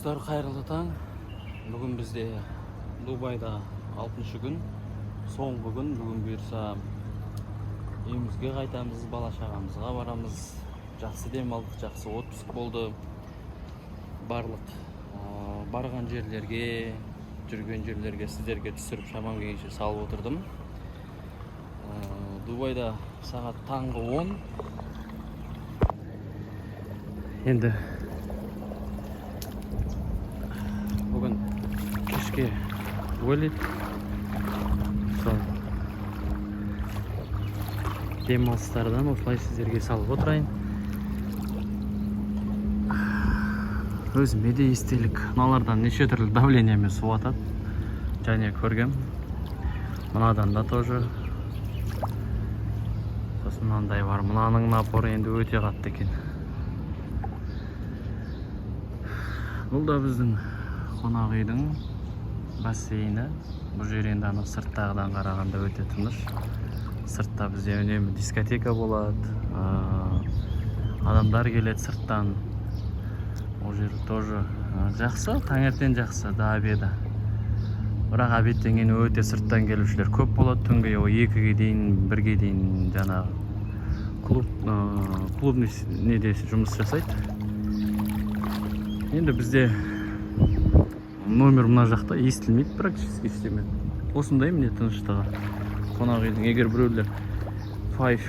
Достар, қайырлы таң. Бүгін бізде Дубайда 6-шы күн, соңғы күн. Бүгін бұйырса үйімізге қайтамыз, бала-шағамызға барамыз. Жақсы демалдық, жақсы отпуск болды. Барлық барған жерлерге, жүрген жерлерге сіздерге түсіріп шамам келгенше салып отырдым. Дубайда сағат таңғы 10. Енді бүгін кешке өлет. Сол демалыстардан осылай сіздерге салып отырайын. Өзіме де естелік. Мыналардан неше түрлі давлениемен су атады. Және көргем. Мынадан да тоже. Сосын мынандай бар. Мынаның напоры енді өте қатты екен. Бұл да біздің қонақ үйдің бассейні. Бұл жер енді ана сырттағыдан қарағанда өте тыныш. Сыртта бізде үнемі дискотека болады. Адамдар келеді сырттан. Ол жер тоже жақсы, таңертең жақсы, да обеда. Бірақ обедтен кейін өте сырттан келушілер көп болады. Түнгі 2-ге дейін, 1-ге дейін жаңағы клубный неде жұмыс жасайды. Енді бізде номер мына жақта естілмейді, практически естілмейді. Осындай міне тыныштығы қонақ үйдің. Егер біреулер 5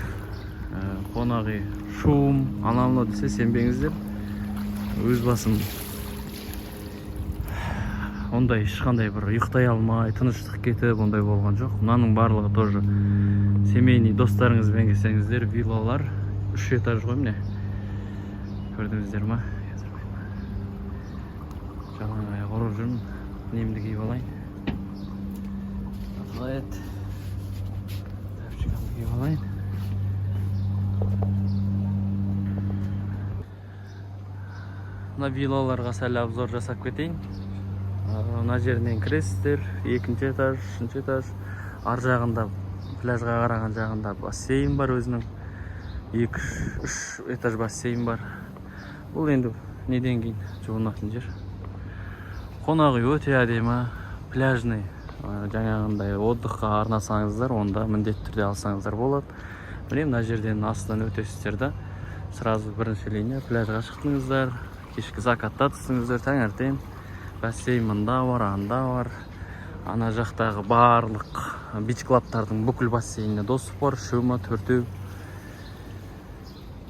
қонақ үй шум, анау десе сенбеңіздер. Өз басым ондай ешқандай бір ұйықтай алмай, тыныштық кетіп, ондай болған жоқ. Мынаның барлығы тоже семейный достарыңызбен келсеңіздер, виллалар 3 этаж ғой міне. Көрдіңіздер ма? Жалаң аяқ ұрып жүрмін. Немді киіп алайын. Ақылайет. Тәпшікамды киіп алайын. Мына виллаларға сәл обзор жасап кетейін. Мына жерінен кіресіздер. 2-ші этаж, 3-ші этаж. Ар жағында, пляжға қараған жағында бассейн бар өзінің. 2-3 этаж бассейн бар. Бұл енді неден кейін жуынатын жер. Қонақ үй өте әдемі, пляжный, жаңағындай отдыққа арнасаңыздар, онда міндетті түрде алсаңыздар болады. Міне мына жерден астынан өтесіздер да, сразу бірінші линия пляжға шықтыңыздар, кешкі закатта түсіңіздер, таңертең бассейн мында бар, анда бар. Ана жақтағы барлық бич клабтардың бүкіл бассейніне доступ бар, 3-4.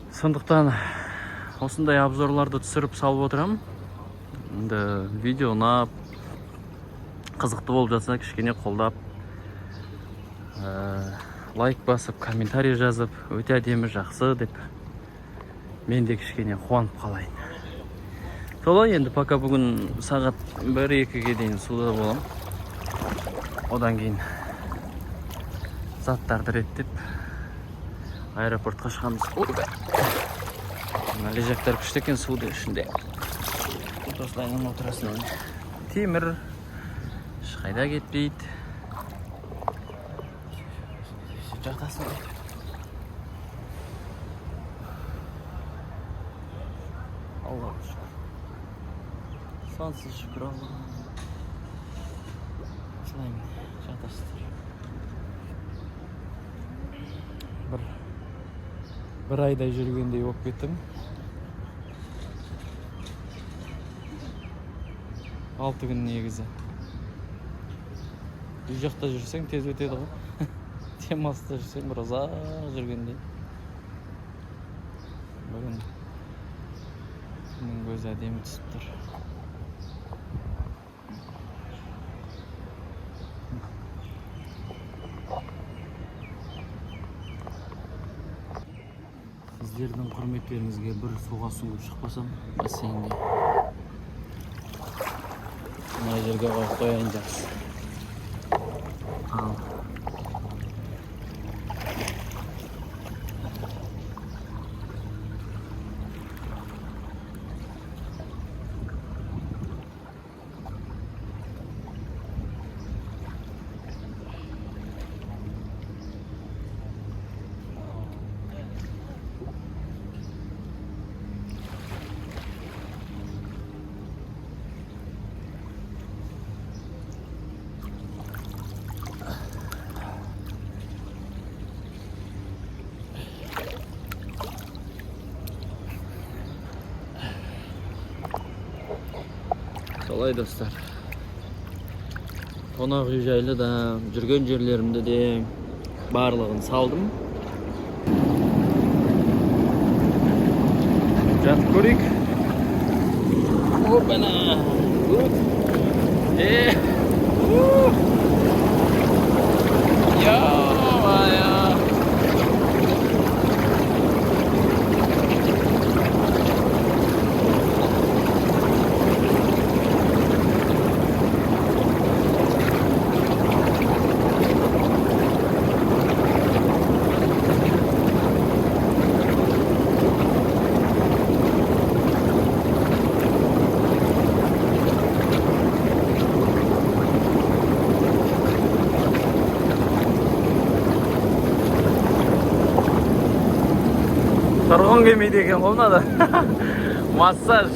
Сондықтан осындай обзорларды түсіріп салып отырамын. Енді видео ұнап, қызықты болып жатса кішкене қолдап, лайк басып, комментарий жазып, өте әдемі, жақсы деп мен де кішкене қуанып қалайын. Солай, енді пока бүгін сағат 1-2-ге дейін суда болам. Одан кейін заттарды реттеп аэропортқа шығамыз. Лежактар күшті екен суды ішінде. Осылайынан отырасың. Темір ешқайда кетпейді. Жатасың. Аллаға шүкір. Сансыз шүкір Аллаға. Осылаймен жатасыздар. Бір айдай жүргендей болып кеттім. 6 күн негізі. Үй жақта жүрсең тез өтеді ғой. Демалыста жүрсең бір ұзақ жүргендей. Бүгін күннің көзі әдемі түсіп тұр. Сіздердің құрметтеріңізге бір суға сүңгіп шықпасам, бассейнге. Мына жерге қойып жақсы. Алай достар. Қонақ үй жайлы да, жүрген жерлерімді де барлығын салдым. Жатып көрейік. Опана! Тұрғын келмейді екен ғой мынада. Массаж.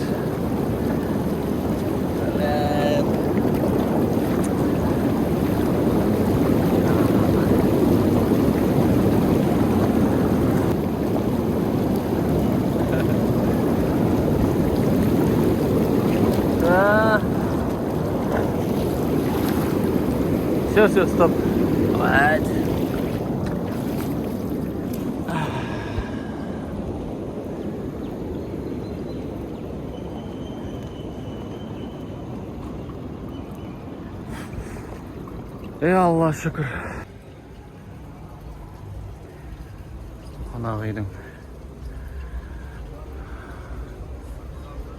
Все, стоп. Ey Allah şükür. Қонақ үйдің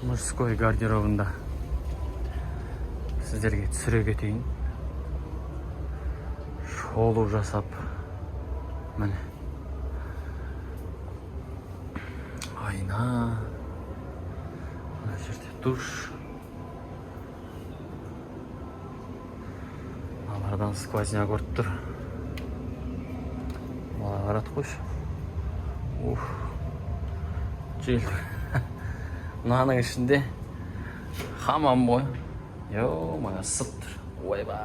мужской гардеробында сіздерге түсіре кетейін. Шолу жасап, міне. Айна. Мына жерде душ. Арадан сквозняк көріп тұр. Қарат қойшы. Жел. Мынаның ішінде хамам ғой. Мына ысып тұр. Ойба.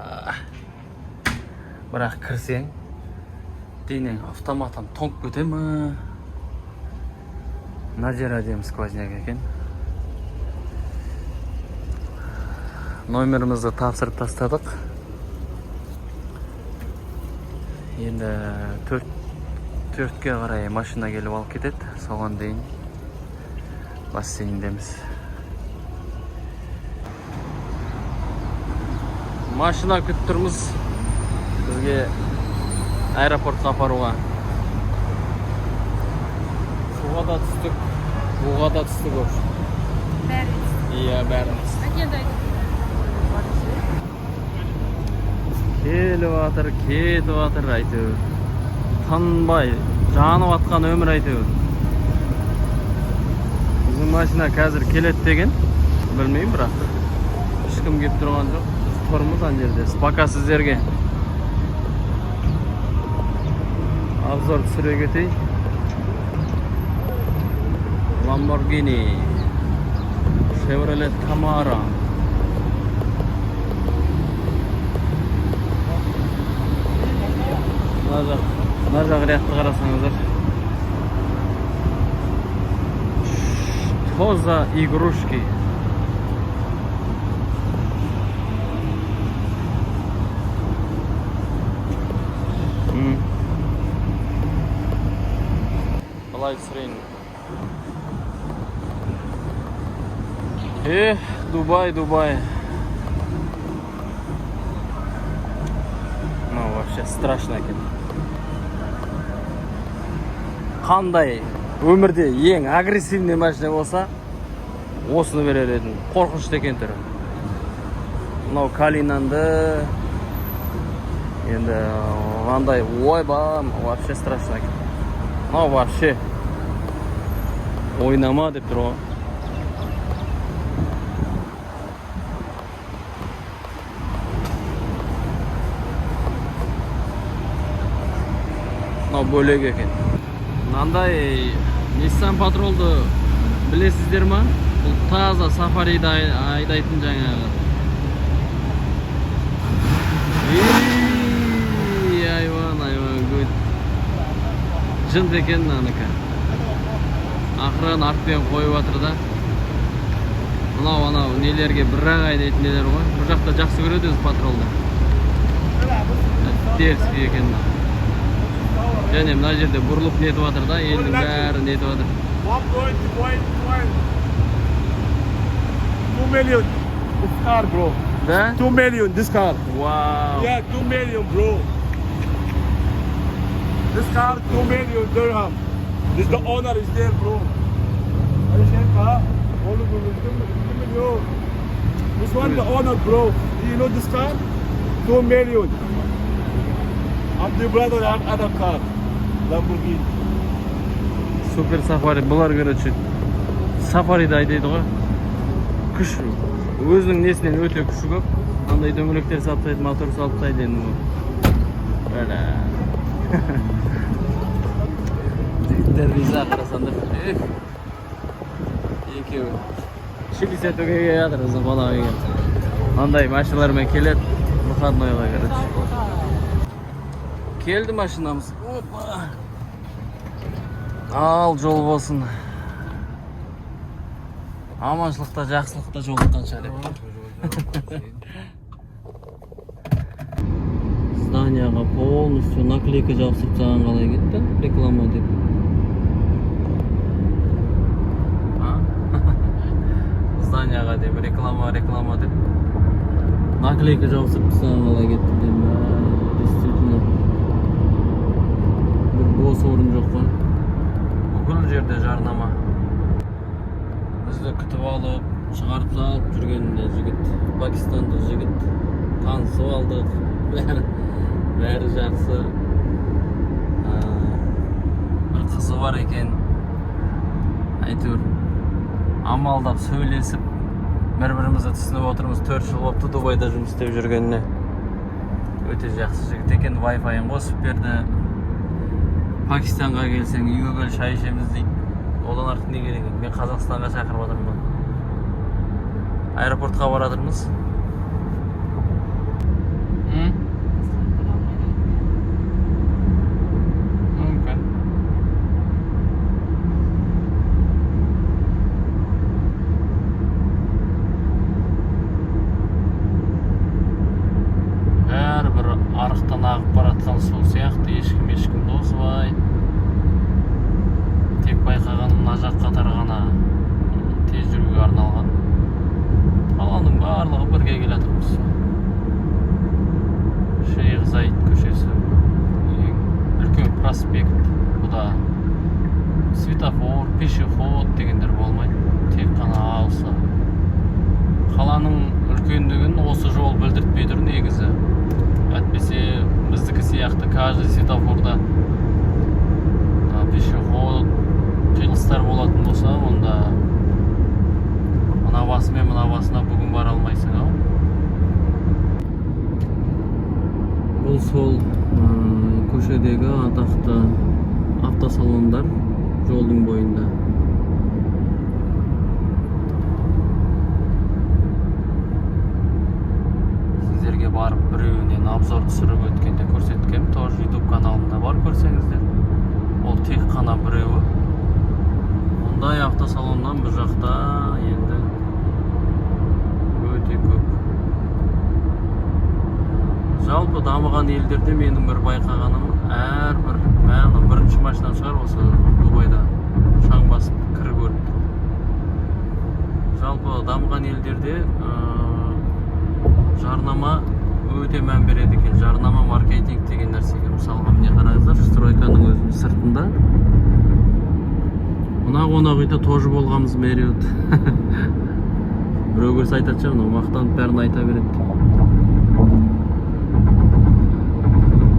Бірақ кірсең, денең автоматтан тоңып кете ме? Мына жер әдемі сквозняк екен. Номерімізді тапсырып тастадық. Енді төртке қарай машина келіп алып кетеді. Соған дейін бассейндеміз. Машина күтіп тұрмыз. Бізге аэропортқа апаруға. Суға да түстік, буға да түстік өш. Бәріміз. Иә, бәріміз. Кетіп атыр әйтеуір. Танбай, жанып атқан өмір әйтеуір. Біздің машина қазір келеді деген, білмеймін бірақ. Ешкім кеп тұрған жоқ. Біз тұрмыз ан жерде. Пока сіздерге обзор түсіре кетейін. Lamborghini, Chevrolet Camaro. Мына жақ ряқты қарасаңыздар. Что за игрушки? Былай түсірейін. Дубай. Ну, вообще страшно екен. Қандай өмірде ең агрессивный машина болса, осыны берер едім. Қорқынышты екен түрі. Мынау Калинанды. Енді андай ойба, вообще страшно екен. Мынау вообще ойнама деп тұр ғой. Мынау бөлек екен. Мынандай Nissan Patrol'ды білесіздер ма? Бұл таза сафариді айдайтын жаңағы. Айван, көт. Жынт екен наныкі. Ақырын артпен қойып атыр да. Анау нелерге бірақ айдайтын нелер ғой. Бұл жақта жақсы көреді өзі патролды. Теріспе екен. Және мына жерде бұрылып нетіп жатыр да, елдің бәрі нетіп жатыр. 2 million this car, bro. Да? 2 million this car. Wow. Yeah, 2 million, bro. This car, 2 million dirham. This the owner is there, bro. Are you saying car? All of them, 2 million. This one the owner, bro. Do you know this car? 2 million. I'm the brother of other car. Lamborghini. Супер сафари. Бұлар, короче, сафариді айдайды ғой. Күш. Өзінің несінен өте күші көп. Андай дөңгелектер саптайды, мотор саптайды енді бұл. Бәлі. Жігіттер риза қарасандар. Екеуі. 60 өтуге келеді, өзі бала келеді. Андай машиналармен келеді. Выходнойға, короче. Келді машинамыз. Опа. Ал жол болсын. Аманшылықта, жақсылықта жолыққанша деп. Зданияға полностью наклейка жабысып тастаған қалай кетті? Реклама деп. Зданияға деп реклама деп. Наклейка жабысып тастаған қалай кетті деп. Действительно. Бір бос орын жоқ қой. Бүкіл жерде жарнама. Бізді күтіп алып, шығарып салып жүрген жігіт, Пакистандық жігіт. Танысып алдық, бәрі жақсы. Бір қызы бар екен. Әйтеуір амалдап сөйлесіп, бір-бірімізді түсініп отырмыз. 4 жыл болыпты Дубайда жұмыс істеп жүргеніне. Өте жақсы жігіт екен, Wi-Fi-ын қосып берді. Пакистанға келсең, үйге кел, шай ішеміз дейді. Одан артық не керек? Мен Қазақстанға шақырып жатырмын. Аэропортқа барып жатырмыз. Мүмкін. Бәрібір арықтан ағып баратқан су сияқты ешкім досыбайды. Тек байқағаным мына жақ қатар ғана тез жүруге арналған. Қаланың барлығы бірге келе жатырмыз. Шейх Заид көшесі. Үлкен проспект. Бұда светофор, пешеход дегендер болмайды. Тек қана алысы. Қаланың үлкендігін осы жол білдіртпей тұр негізі. Әйтпесе біздікі сияқты каждый светофорда пешеход қиылыстар болатын болса, онда мына басы мен мына басына бүгін бара алмайсың, ау. Бұл сол көшедегі атақты автосалондар жолдың бойында. Сіздерге барып біреуінен обзор түсіріп өткенде көрсеткем, тоже YouTube каналымда бар, көрсеңіздер. Ол тек қана біреуі. Ондай автосалоннан бір жақта енді өте көп. Жалпы дамыған елдерде менің бір байқағаным, әрбір бірінші машинам шығар осы Дубайда шаң басып кірі көріп. Жалпы дамыған елдерде жарнама өте мән береді екен. Жарнама, маркетинг деген нәрсеге. Мысалға міне қараңыздар, стройканың өзінің сыртында мына қонақ үйде тоже болғанбыз мериот. Біреу көрсе айтады ше, мынау мақтанып бәрін айта береді.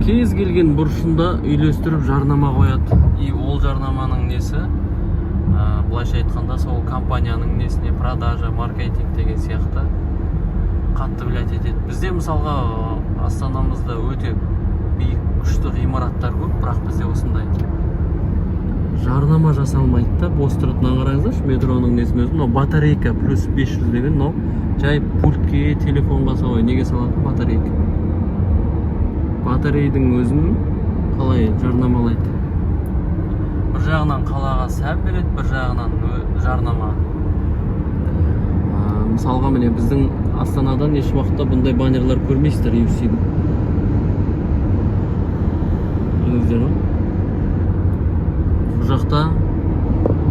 Кез келген бұрышында үйлестіріп жарнама қояды. И ол жарнаманың несі, былайша айтқанда, сол компанияның несіне продажа, маркетинг деген сияқты қатты влиять етеді. Бізде мысалға Астанамызда өте биік күшті ғимараттар көп, бірақ бізде осындай жарнама жасалмайды да, бос тұрады. Мына қараңыздаршы, метроның несін өзі, мынау батарейка плюс 500 деген, мынау жай пультке, телефонға салады. Неге салатын батарейка? Батарейдің өзін қалай жарнамалайды? Бір жағынан қалаға сән береді, бір жағынан жарнама. мисалга міне біздің Астанадан еш уақытта бұндай баннерлар көрмейсіздер UFC'дің. Көрдіңіздер ма? Бұл жақта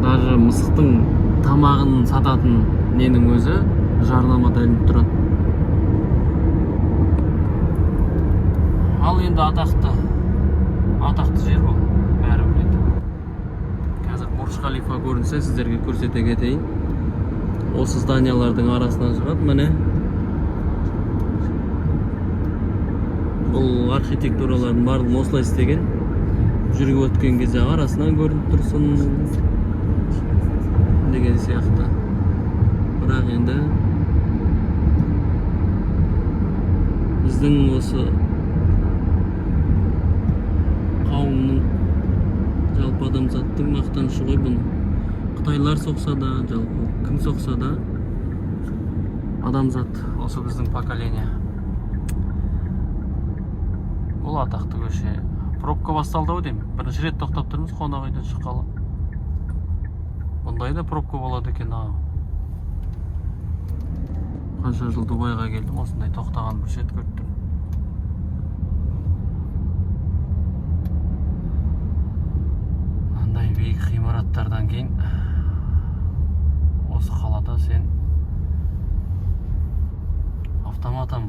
даже мысықтың тамағын сататын ненің өзі жарнамада ілініп тұрады. Ал енді атақты жер бұл, бәрі біледі. Қазір Бурдж Халифа көрінсе сіздерге көрсете кетейін. Осы зданиялардың арасынан шығады, міне. Бұл архитектуралардың барлығын осылай істеген. Жүріп өткен кезде арасынан көрініп тұрсын деген сияқты. Бірақ енді біздің осы қауымның жалпы адамзаттың мақтанышы ғой бұны. Қытайлар соқса да, жалпы кім соқса да адамзат, осы біздің поколение. Бұл атақты көше. Пробка басталды ау деймін. Бірінші рет тоқтап тұрмыз қонақүйден шыққалы. Бұндай да пробка болады екен. Қанша жыл Дубайға келдім, осындай тоқтаған бір шет көріп тұрмын. Андай биік ғимараттардан кейін осы қалада сен автоматом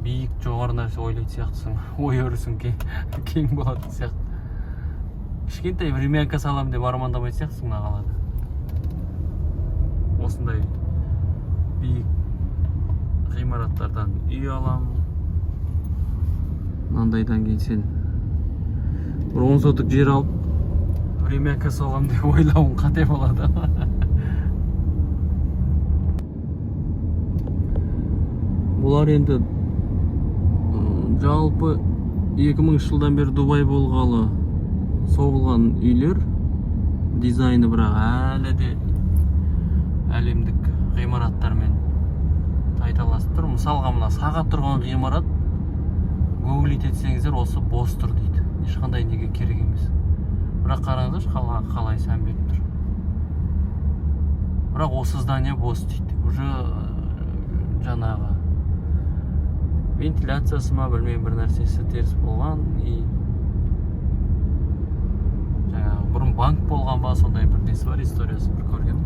биік жоғары нәрсе ойлайды сияқтысың, ой өрісің кең болады сияқты. Кішкентай времянка салам деп армандамайды сияқтысың мына қалада. Осындай биік ғимараттардан үй алам. Мынандайдан кейін сен бір 10 сотық жер алып времянка салам деп ойлауың қате болады. Бұлар енді жалпы 2000 жылдан бері Дубай болғалы соғылған үйлер дизайны, бірақ әлі де әлемдік ғимараттармен тайталасып тұр. Мысалға мына сағат тұрған ғимарат гуглить етсеңіздер осы бос тұр дейді. Ешқандай неге керек емес. Бірақ қараңыздаршы қалай сән беріп тұр. Бірақ осы здание бос дейді. Уже жаңағы вентиляциясы ма білмеймін бір нәрсесі теріс болған. Жаңағы бұрын банк болған ба, сондай бір несі бар, историясы бір көрген.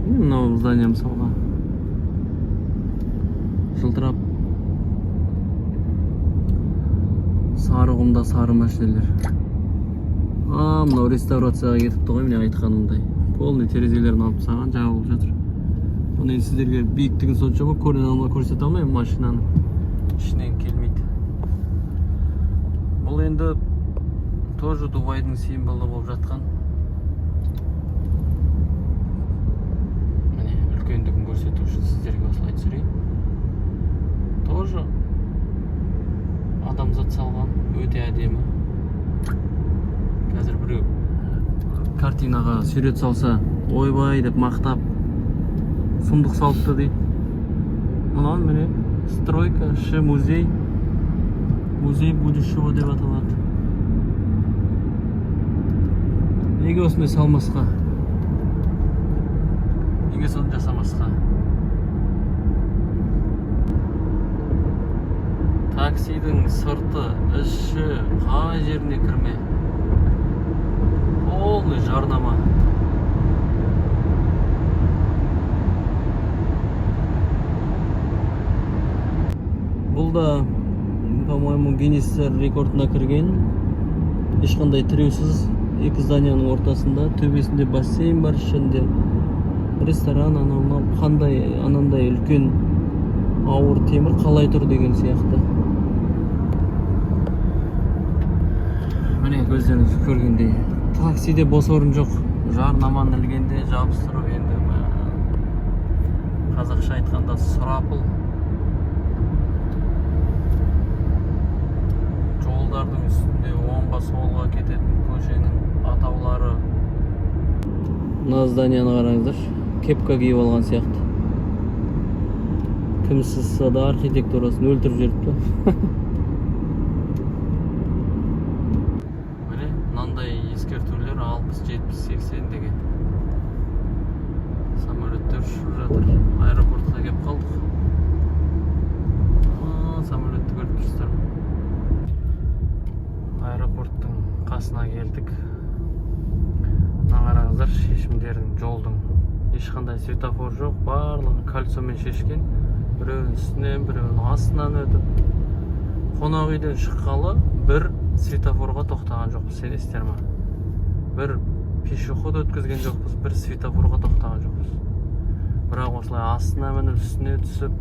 Мынау здание мысалға жылтырап сары құмда сары машинелер. Мынау реставрацияға кетіпті ғой, міне айтқанымдай. Полный терезелерін алып тастаған, жабылып жатыр. Оны енді сіздерге биіктігін соншама көрсете алмаймын, машинаның ішінен келмейді. Бұл енді тоже Дубайдың символы болып жатқан. Міне үлкендігін көрсету үшін сіздерге осылай түсірейін. Тоже адамзат салған, өте әдемі. Қазір біреу картинаға сурет салса, ойбай деп мақтап сұмдық салыпты дейді. Мұнан міне стройка, музей будущего деп аталады. Неге осындай салмасқа? Неге соны жасамасқа? Таксидің сырты, іші, қай жеріне кірме. Полный жарнама. Бұл да, по-моему, Гиннес рекордына кірген. Ешқандай тіреусіз екі зданияның ортасында, төбесінде бассейн бар, ішінде ресторан, қандай анандай үлкен ауыр темір қалай тұр деген сияқты. Міне көздеріңіз көргендей, таксиде бос орын жоқ. Жарнаманы ілгенде жабыстырып, енді қазақша айтқанда сұрапыл. Жолдардың үстінде оңға солға кететін көшенің атаулары. Мына зданияны қараңыздар, кепка киіп алған сияқты. Кім сызса да архитектурасын өлтіріп жүріпті. Міне, мынандай ескертулер 60, 70, 80 деген. Самолетте жүрүшүп жатыр. Аэропортқа келіп қалдық. Самолетті көріп тұрсыздар. Аэропорттың қасына келдік. Мына қараңыздар, шешімдердің жолдың ешқандай светофор жоқ, барлығын кольцомен шешкен. Біреуінің үстінен, біреуінің астынан өтіп. Қонақ үйден шыққалы бір светофорға тоқтаған жоқпыз, сенесіздер ме? Бір пешеход өткізген жоқпыз, бір светофорға тоқтаған жоқпыз. Бірақ осылай астына мініп, үстіне түсіп,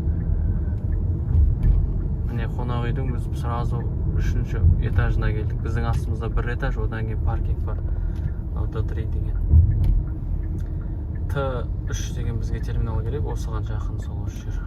міне қонақ үйдің біз сразу 3-ші этажына келдік. Біздің астымызда бір этаж, одан кейін паркинг бар. Т3 деген. Т3 деген бізге терминал керек, осыған жақын сол осы жер.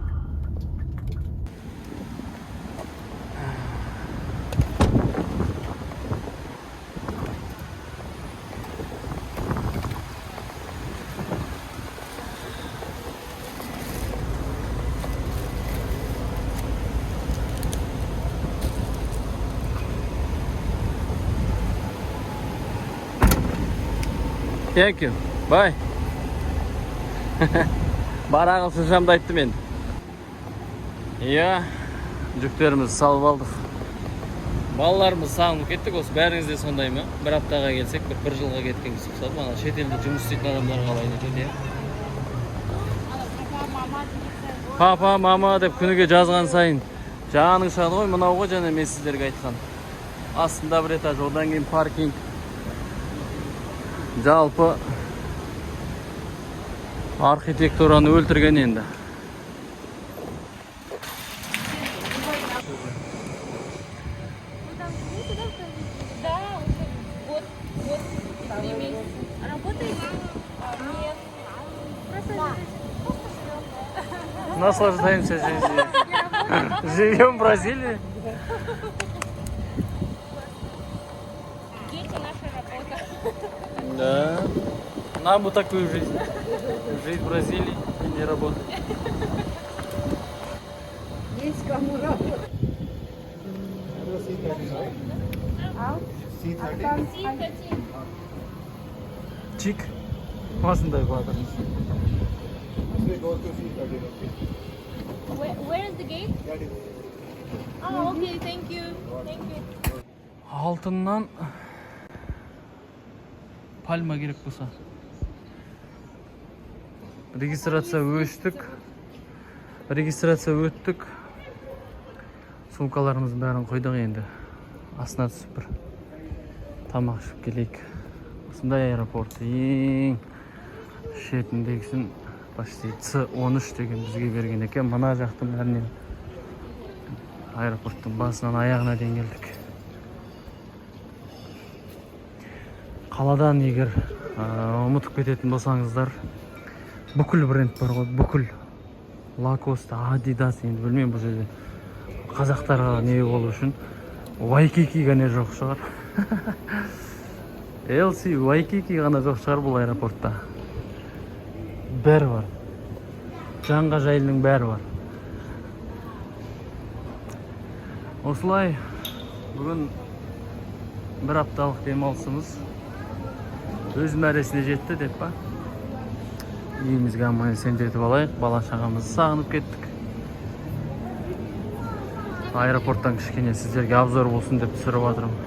Thank you. Bye. Барағылсын шамды айтты мен. Иә, жүктеріміз салып алдық. Балаларымыз сағынып кеттік, осы бәріңізде сондай ма? Бір аптаға келсек, бір жылға кеткеніміз ұқсады. Мана шетелде жұмыс істейтін адамдар қалайды екен. Папа, мама деп күніге жазған сайын жаның шығады ғой, мынау ғой және мен сіздерге айтқан. Астында бір этаж, одан кейін паркинг. Жалпы архитектураны өлтірген енді. Наслаждаемся жизнью. Живем в Бразилии. Дети наша работа. Да. Нам бы такую жизнь. Жить в Бразилии и не работать. Есть кому работать. Чик. Осындай қылады. Where is the gate? Oh, okay, thank you. Thank you. Алтыннан пальма керек болса. Регистрация өттік. Сумкаларымыздың бәрін қойдық енді. Астына түсіп бір тамақ ішіп келейік. Осындай аэропорт ең шетіндегісін почти С13 деген бізге берген екен. Мына жақтың бәрінен аэропорттың басынан аяғына дейін келдік. Қаладан егер ұмытып кететін болсаңыздар, бүкіл бренд бар ғой, бүкіл. Lacoste, Adidas, енді білмеймін бұл жерде қазақтарға не болу үшін. Waikiki ғана жоқ шығар. LC, Waikiki ғана жоқ шығар бұл аэропортта. Бәрі бар. Жанға жайлының бәрі бар. Осылай бүгін бір апталық демалысымыз өз мәресіне жетті деп па? Үйімізге аман-есен жетіп алайық, бала-шағамызды сағынып кеттік. Аэропорттан кішкене сіздерге обзор болсын деп түсіріп жатырмын.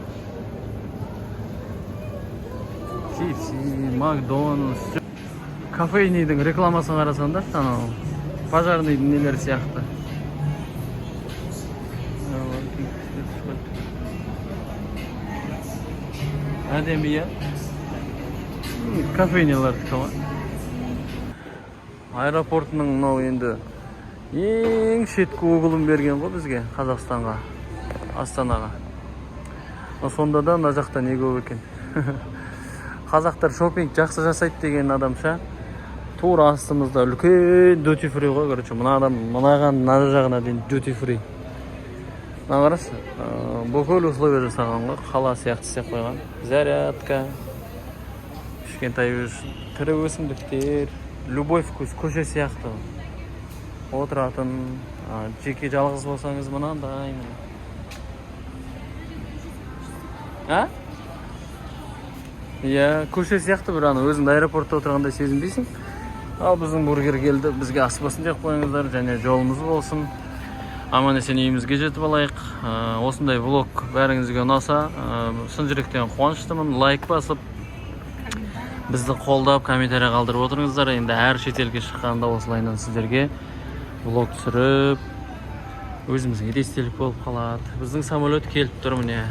KFC, Макдональдс, кофейнидің рекламасын қарасаңдар, анау пожарныйдың нелері сияқты. Әдемі, иә? Кофейнялар тұқылы. Аэропортының мынау енді ең шеткі углын берген ғой бізге, Қазақстанға, Астанаға. Сонда да мына жақта не көп екен. Қазақтар шопинг жақсы жасайды деген адамша, тура астымызда үлкен duty free ғой, короче, мынаған жағына дейін duty free. Мына қарашы, бүкіл условия жасаған ғой, қала сияқты істеп қойған. Зарядка, кішкентай тірі өсімдіктер, любой вкус, көше сияқты. Отыратын, жеке жалғыз болсаңыз мынандай. Иә, көше сияқты бір аны өзіңді аэропортта отырғандай сезінбейсің. Ал біздің бургер келді. Бізге аспасын жеп қойыңыздар және жолымыз болсын. Аман есен үйімізге жетіп алайық. Осындай влог бәріңізге ұнаса, шын жүректен қуаныштымын. Лайк басып, бізді қолдап, комментарий қалдырып отырыңыздар. Енді әр шетелге шыққанда осылайынан сіздерге влог түсіріп, өзімізге де естелік болып қалады. Біздің самолет келіп тұр міне.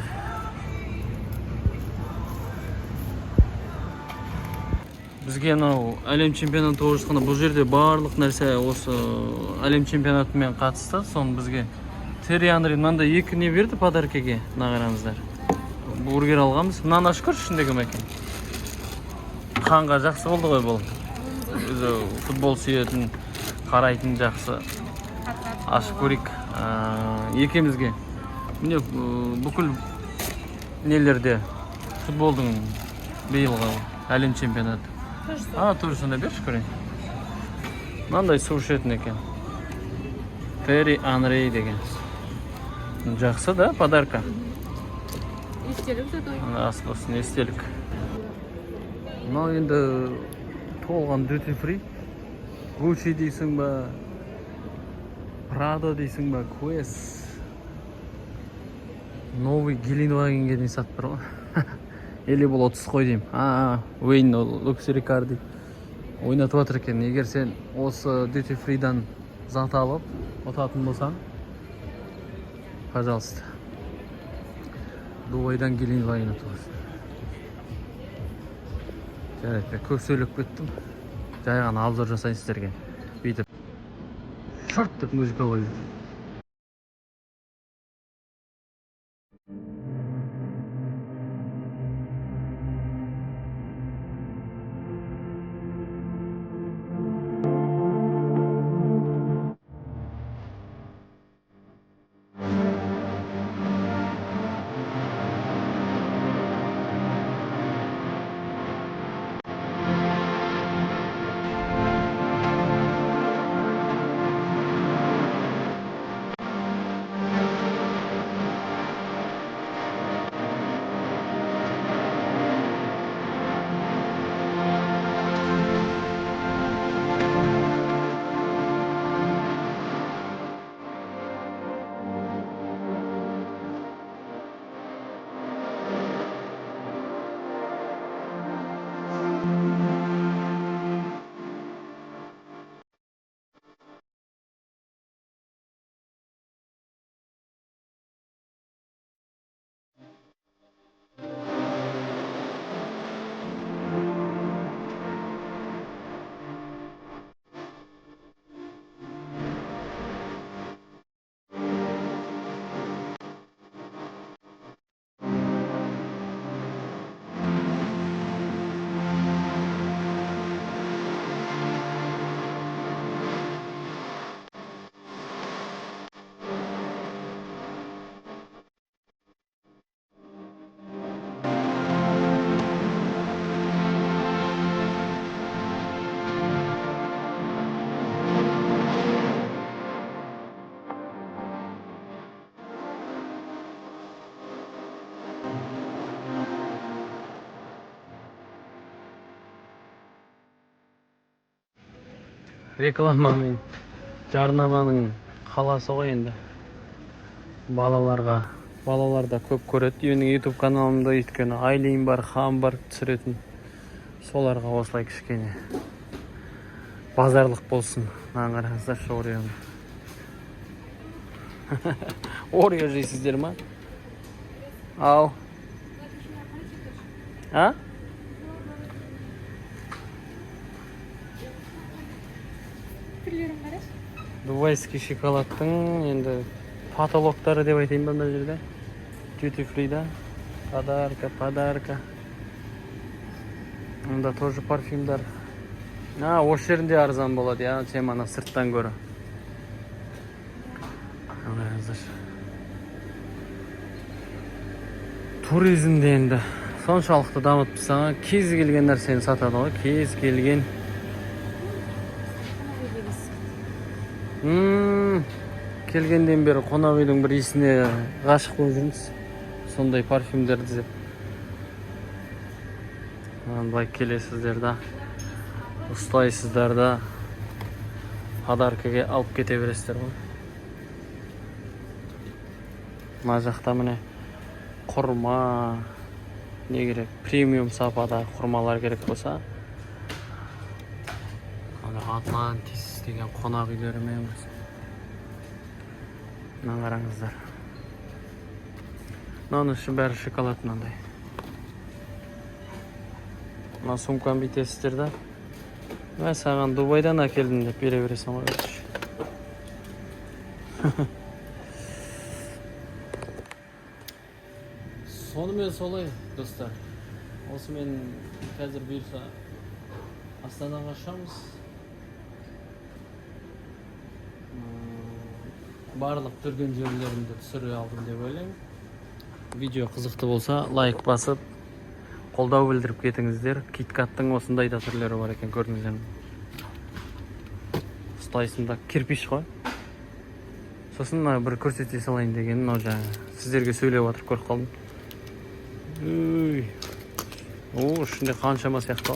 Бізге анау әлем чемпионаты болып жатқанда бұл жерде барлық нәрсе осы әлем чемпионатымен қатысты. Соны бізге Терри Анри мынандай екі не берді подаркаға, мына қараңыздар. Бургер алғанбыз. Мынаны ашып көрші ішіндегі мәкен. Қанға жақсы болды ғой бұл. Өзі футбол сүйетін, қарайтын жақсы. Ашып көрейік. Екемізге. Міне бүкіл нелерде футболдың биылғы әлем чемпионаты. Турсында берші көрейін. Мынандай су ішетін екен. Терри Анри деген. Жақсы да, подарка. Естелік зато. Аспасын естелік. Мынау енді толған duty free. Gucci дейсің ба, Prado дейсің ба, Quest. Новый Гелендвагенге дейін сатып тұр ғой. Или бұл 30 қой деймін. Уэйн Лукси Рикарди ойнатып жатыр екен. Егер сен осы duty free'дан зат алып отатын болсаң, пожалуйста. Дубайдан Гелендваген ұтыласың. Жарайды, көп сөйлеп кеттім. Жай ғана обзор жасайын сіздерге. Бүйтіп шорт деп музыка қойып. Рекламаның, жарнаманың қаласы ғой енді. Балалар да көп көреді. Менің YouTube каналымда өйткені Айлин бар, Хам бар түсіретін. Соларға осылай кішкене базарлық болсын. Маған қараңыздаршы Ореоны. Орео жейсіздер ма? Ау. Дубайский шоколадтың енді потолоктары деп айтайын ба мына жерде. Duty free-да. Подарка. Онда тоже парфюмдар. Осы жерінде арзан болады, чем ана сырттан көрі. Туризмде енді соншалықты дамытып саған кез келген нәрсені сатады ғой, кез келген. Келгенден бері қонақ үйдің бір иісіне ғашық болып жүрміз. Сондай парфюмдерді деп. Былай келесіздер да. ұстайсыздар да подаркаға алып кете бересіздер ғой. Мына жақта міне құрма не керек, премиум сапада құрмалар керек болса, Атлантис деген қонақ үйлерімен мына қараңыздар. Мынаның іші бәрі шоколад мынандай. Мына сумканы бүйтесіздер да. Мен саған Дубайдан әкелдім деп бере бересің ғой. Сонымен солай, достар. Осымен қазір бұйырса Астанаға ұшамыз. Барлық жүрген жерлерімді түсіре алдым деп ойлаймын. Видео қызықты болса, лайк басып, қолдау білдіріп кетіңіздер. KitKattың осындай да түрлері бар екен, көрдіңіздер. Ұстайсында кирпич қой. Сосын бір көрсете салайын деген, мынау жаңа сіздерге сөйлеп отырып көріп қалдым. Ішінде қаншама сияқты.